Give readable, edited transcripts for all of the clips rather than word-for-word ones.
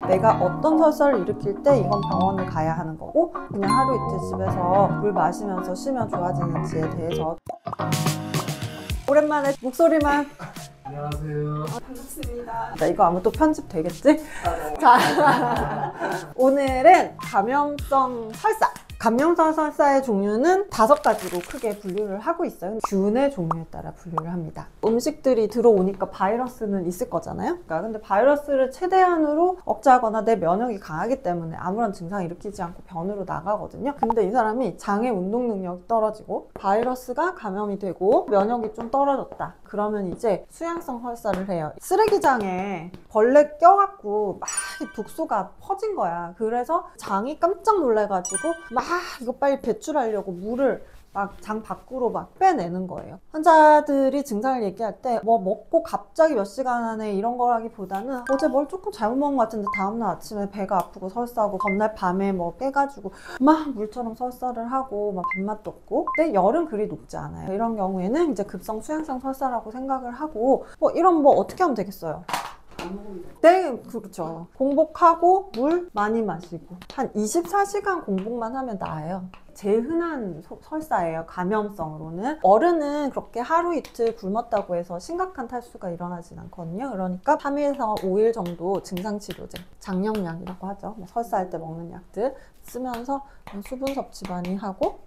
내가 어떤 설사를 일으킬 때 이건 병원을 가야 하는 거고 그냥 하루 이틀 집에서 물 마시면서 쉬면 좋아지는지에 대해서. 오랜만에 목소리만. 안녕하세요. 반갑습니다. 나 이거 아마 또 편집 되겠지? 자, 오늘은 감염성 설사. 감염성 설사의 종류는 5가지로 크게 분류를 하고 있어요. 균의 종류에 따라 분류를 합니다. 음식들이 들어오니까 바이러스는 있을 거잖아요. 근데 바이러스를 최대한으로 억제하거나 내 면역이 강하기 때문에 아무런 증상 일으키지 않고 변으로 나가거든요. 근데 이 사람이 장의 운동 능력이 떨어지고 바이러스가 감염이 되고 면역이 좀 떨어졌다. 그러면 이제 수양성 설사를 해요. 쓰레기장에 벌레 껴갖고 막 독소가 퍼진 거야. 그래서 장이 깜짝 놀래가지고 막 이거 빨리 배출하려고 물을 막 장 밖으로 막 빼내는 거예요. 환자들이 증상을 얘기할 때 뭐 먹고 갑자기 몇 시간 안에 이런 거라기보다는 어제 뭘 조금 잘못 먹은 것 같은데 다음날 아침에 배가 아프고 설사하고 전날 밤에 뭐 깨가지고 막 물처럼 설사를 하고 막 밥맛도 없고. 근데 열은 그리 높지 않아요. 이런 경우에는 이제 급성 수양성 설사라고 생각을 하고 뭐 이런 뭐 어떻게 하면 되겠어요? 네, 그렇죠. 공복하고 물 많이 마시고 한 24시간 공복만 하면 나아요. 제일 흔한 설사예요. 감염성으로는. 어른은 그렇게 하루 이틀 굶었다고 해서 심각한 탈수가 일어나진 않거든요. 그러니까 3일에서 5일 정도 증상치료제, 장염약이라고 하죠. 설사할 때 먹는 약들 쓰면서 수분 섭취 많이 하고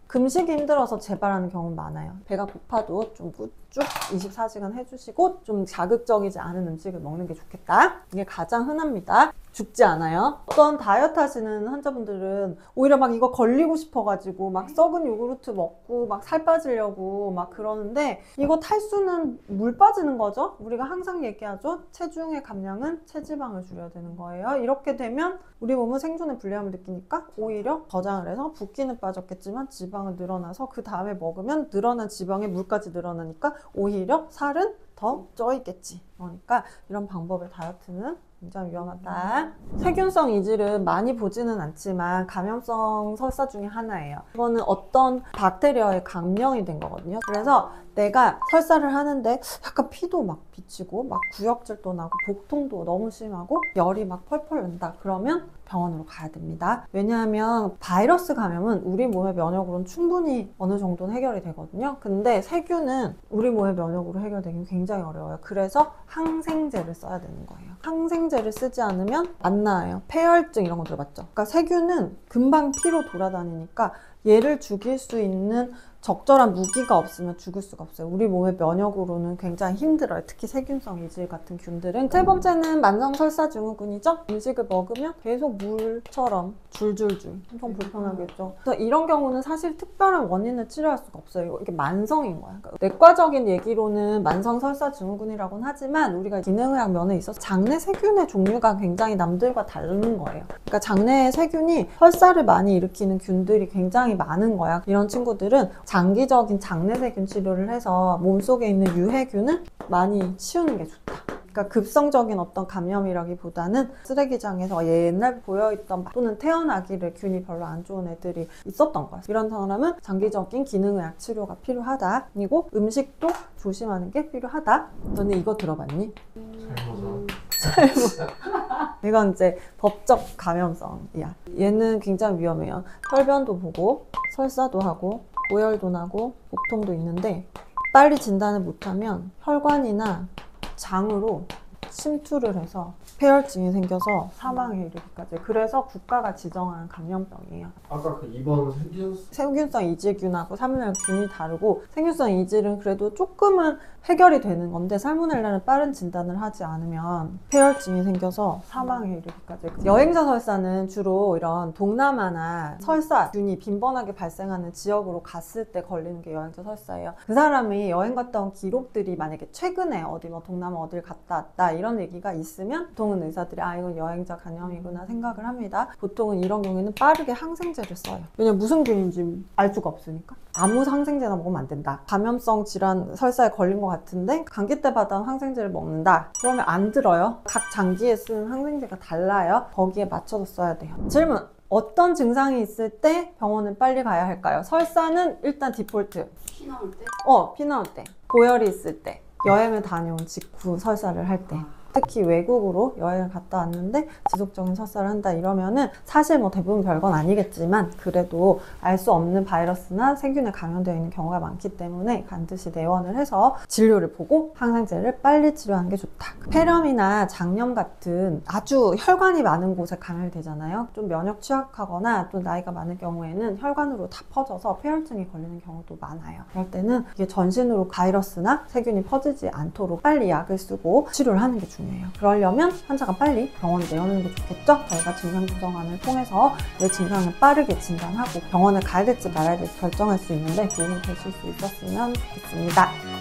금식이 힘들어서 재발하는 경우는 많아요. 배가 고파도 좀 쭉 24시간 해주시고 좀 자극적이지 않은 음식을 먹는 게 좋겠다. 이게 가장 흔합니다. 죽지 않아요. 어떤 다이어트 하시는 환자분들은 오히려 막 이거 걸리고 싶어가지고 막 썩은 요구르트 먹고 막 살 빠지려고 막 그러는데, 이거 탈수는 물 빠지는 거죠. 우리가 항상 얘기하죠. 체중의 감량은 체지방을 줄여야 되는 거예요. 이렇게 되면 우리 몸은 생존의 불리함을 느끼니까 오히려 저장을 해서 붓기는 빠졌겠지만 지방은 늘어나서 그 다음에 먹으면 늘어난 지방에 물까지 늘어나니까 오히려 살은 더 쪄있겠지. 그러니까 이런 방법의 다이어트는 굉장히 위험하다. 세균성 이질은 많이 보지는 않지만 감염성 설사 중에 하나예요. 이거는 어떤 박테리아에 감염이 된 거거든요. 그래서 내가 설사를 하는데 약간 피도 막 비치고 막 구역질도 나고 복통도 너무 심하고 열이 막 펄펄 난다. 그러면 병원으로 가야 됩니다. 왜냐하면 바이러스 감염은 우리 몸의 면역으로는 충분히 어느 정도는 해결이 되거든요. 근데 세균은 우리 몸의 면역으로 해결되기는 굉장히 어려워요. 그래서 항생제를 써야 되는 거예요. 항생제를 쓰지 않으면 안 나아요. 폐혈증 이런 거 들어봤죠? 그러니까 세균은 금방 피로 돌아다니니까 얘를 죽일 수 있는 적절한 무기가 없으면 죽을 수가 없어요. 우리 몸의 면역으로는 굉장히 힘들어요. 특히 세균성 이질 같은 균들은. 세 번째는 만성설사 증후군이죠. 음식을 먹으면 계속 물처럼 줄줄줄 엄청 불편하겠죠. 그래서 이런 경우는 사실 특별한 원인을 치료할 수가 없어요. 이게 만성인 거야. 그러니까 내과적인 얘기로는 만성설사 증후군이라고는 하지만 우리가 기능의학 면에 있어서 장내 세균의 종류가 굉장히 남들과 다른 거예요. 그러니까 장내의 세균이 설사를 많이 일으키는 균들이 굉장히 많은 거야. 이런 친구들은 장기적인 장내세균 치료를 해서 몸속에 있는 유해균을 많이 치우는 게 좋다. 그러니까 급성적인 어떤 감염이라기보다는 쓰레기장에서 옛날 보여있던 또는 태어나기를 균이 별로 안 좋은 애들이 있었던 거야. 이런 사람은 장기적인 기능의학 치료가 필요하다. 그리고 음식도 조심하는 게 필요하다. 너는 이거 들어봤니? 살모. 이건 이제 법적 감염성이야. 얘는 굉장히 위험해요. 혈변도 보고 설사도 하고 고열도 나고 복통도 있는데 빨리 진단을 못하면 혈관이나 장으로 침투를 해서 폐혈증이 생겨서 사망에 이르기까지. 그래서 국가가 지정한 감염병이에요. 아까 그 2번 세균성 이질균하고 살모넬라균이 다르고, 세균성 이질은 그래도 조금은 해결이 되는 건데 살모넬라는 빠른 진단을 하지 않으면 폐혈증이 생겨서 사망에 이르기까지. 여행자 설사는 주로 이런 동남아나 설사균이 빈번하게 발생하는 지역으로 갔을 때 걸리는 게 여행자 설사예요. 그 사람이 여행 갔다 온 기록들이 만약에 최근에 어디 뭐 동남아 어딜 갔다 왔다 이런 얘기가 있으면 보통은 의사들이 이건 여행자 감염이구나 생각을 합니다. 보통은 이런 경우에는 빠르게 항생제를 써요. 왜냐면 무슨 균인지 알 수가 없으니까. 아무 항생제나 먹으면 안 된다. 감염성 질환 설사에 걸린 것 같은데 감기 때 받아온 항생제를 먹는다. 그러면 안 들어요. 각 장기에 쓰는 항생제가 달라요. 거기에 맞춰서 써야 돼요. 질문! 어떤 증상이 있을 때 병원은 빨리 가야 할까요? 설사는 일단 디폴트. 피 나올 때? 피 나올 때. 고열이 있을 때. 여행을 다녀온 직후 설사를 할 때. 특히 외국으로 여행을 갔다 왔는데 지속적인 설사를 한다 이러면은 사실 뭐 대부분 별건 아니겠지만 그래도 알 수 없는 바이러스나 세균에 감염되어 있는 경우가 많기 때문에 반드시 내원을 해서 진료를 보고 항생제를 빨리 치료하는 게 좋다. 폐렴이나 장염 같은 아주 혈관이 많은 곳에 감염이 되잖아요. 좀 면역 취약하거나 또 나이가 많은 경우에는 혈관으로 다 퍼져서 폐혈증이 걸리는 경우도 많아요. 그럴 때는 이게 전신으로 바이러스나 세균이 퍼지지 않도록 빨리 약을 쓰고 치료를 하는 게 중요해요. 그러려면 환자가 빨리 병원에 내오는 게 좋겠죠? 저희가 증상조정안을 통해서 내 증상을 빠르게 진단하고 병원에 가야 될지 말아야 될지 결정할 수 있는데 도움이 되실 수 있었으면 좋겠습니다.